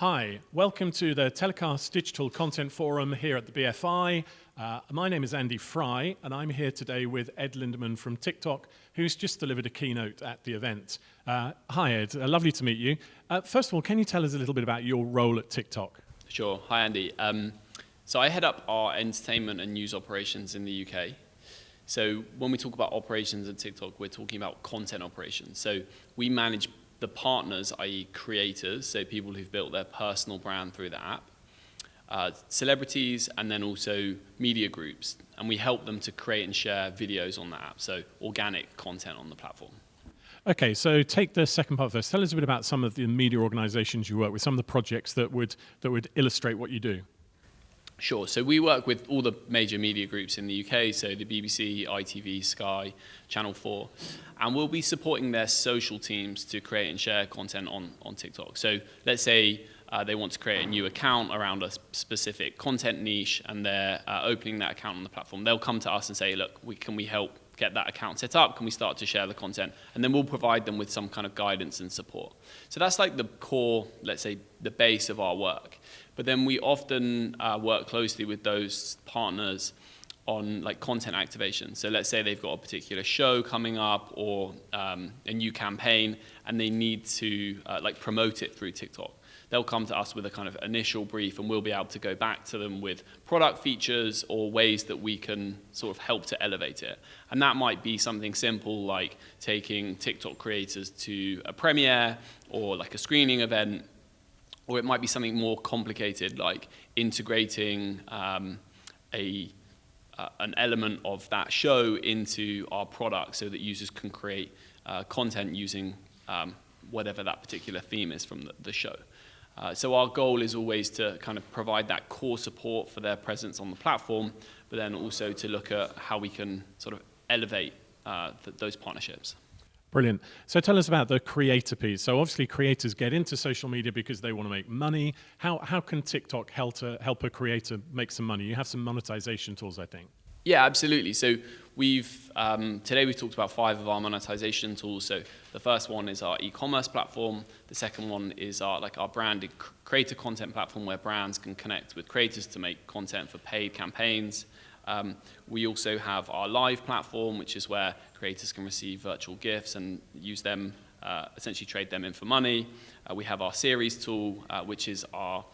Hi, welcome to the TellyCast Digital Content Forum here at the BFI. My name is Andy Fry, and I'm here today with Ed Lindeman from TikTok, who's just delivered a keynote at the event. Hi, Ed. Lovely to meet you. First of all, can you tell us a little bit about your role at TikTok? Sure. Hi, Andy. So I head up our entertainment and news operations in the UK. So when we talk about operations at TikTok, we're talking about content operations. So we manage the partners, i.e. creators, so people who've built their personal brand through the app, celebrities, and then also media groups. And we help them to create and share videos on the app, so organic content on the platform. Okay, so take the second part first. Tell us a bit about some of the media organizations you work with, some of the projects that would illustrate what you do. Sure. So we work with all the major media groups in the UK, so the BBC, ITV, Sky, Channel 4, and we'll be supporting their social teams to create and share content on TikTok. So let's say they want to create a new account around a specific content niche, and they're opening that account on the platform. They'll come to us and say, look, can we help get that account set up? Can we start to share the content? And then we'll provide them with some kind of guidance and support. So that's like the core, let's say, the base of our work. But then we often work closely with those partners on like content activation. So let's say they've got a particular show coming up or a new campaign, and they need to like promote it through TikTok. They'll come to us with a kind of initial brief, and we'll be able to go back to them with product features or ways that we can sort of help to elevate it. And that might be something simple like taking TikTok creators to a premiere or like a screening event, or it might be something more complicated like integrating an element of that show into our product so that users can create content using whatever that particular theme is from the show. So our goal is always to kind of provide that core support for their presence on the platform, but then also to look at how we can sort of elevate those partnerships. Brilliant. So tell us about the creator piece. So obviously creators get into social media because they want to make money. How can TikTok help a creator make some money? You have some monetization tools, I think. Yeah, absolutely. So today we've talked about 5 of our monetization tools. So the first one is our e-commerce platform. The second one is our branded creator content platform where brands can connect with creators to make content for paid campaigns. We also have our live platform, which is where creators can receive virtual gifts and use them, essentially trade them in for money. We have our series tool, which is our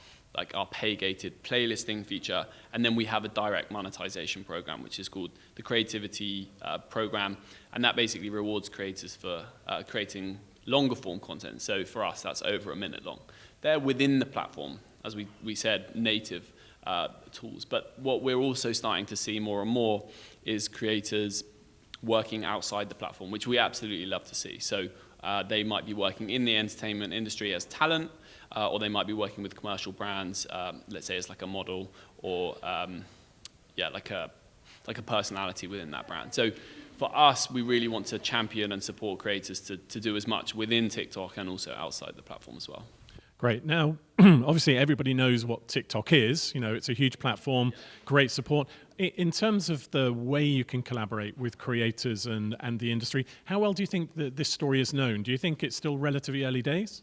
pay-gated playlisting feature, and then we have a direct monetization program, which is called the Creativity Program, and that basically rewards creators for creating longer form content. So for us, that's over a minute long. They're within the platform, as we said, native tools. But what we're also starting to see more and more is creators working outside the platform, which we absolutely love to see. So they might be working in the entertainment industry as talent, or they might be working with commercial brands, let's say as like a model or like a personality within that brand. So for us, we really want to champion and support creators to do as much within TikTok and also outside the platform as well. Great. Now, obviously everybody knows what TikTok is. You know, it's a huge platform, great support. In terms of the way you can collaborate with creators and the industry, how well do you think that this story is known? Do you think it's still relatively early days?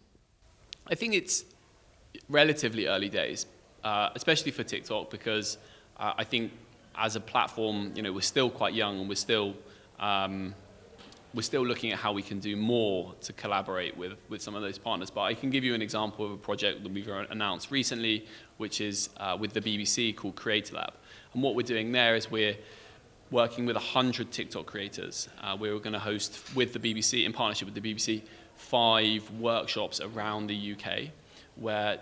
I think it's relatively early days, especially for TikTok, because I think as a platform, you know, we're still quite young and we're still looking at how we can do more to collaborate with some of those partners. But I can give you an example of a project that we've announced recently, which is with the BBC called Creator Lab. And what we're doing there is we're working with 100 TikTok creators. We're going to host with the BBC, in partnership with the BBC, 5 workshops around the UK where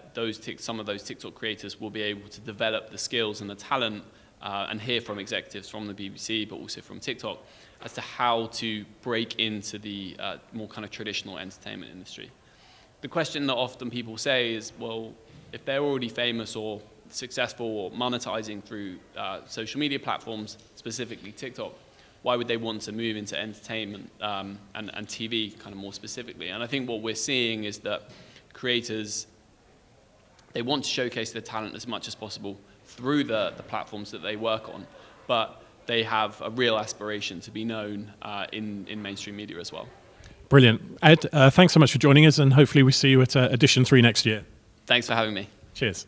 some of those TikTok creators will be able to develop the skills and the talent and hear from executives from the BBC, but also from TikTok, as to how to break into the more kind of traditional entertainment industry. The question that often people say is, well, if they're already famous or successful or monetizing through social media platforms, specifically TikTok, why would they want to move into entertainment and TV kind of more specifically? And I think what we're seeing is that creators, they want to showcase their talent as much as possible through the platforms that they work on, but they have a real aspiration to be known in mainstream media as well. Brilliant. Ed, thanks so much for joining us, and hopefully we see you at Edition 3 next year. Thanks for having me. Cheers.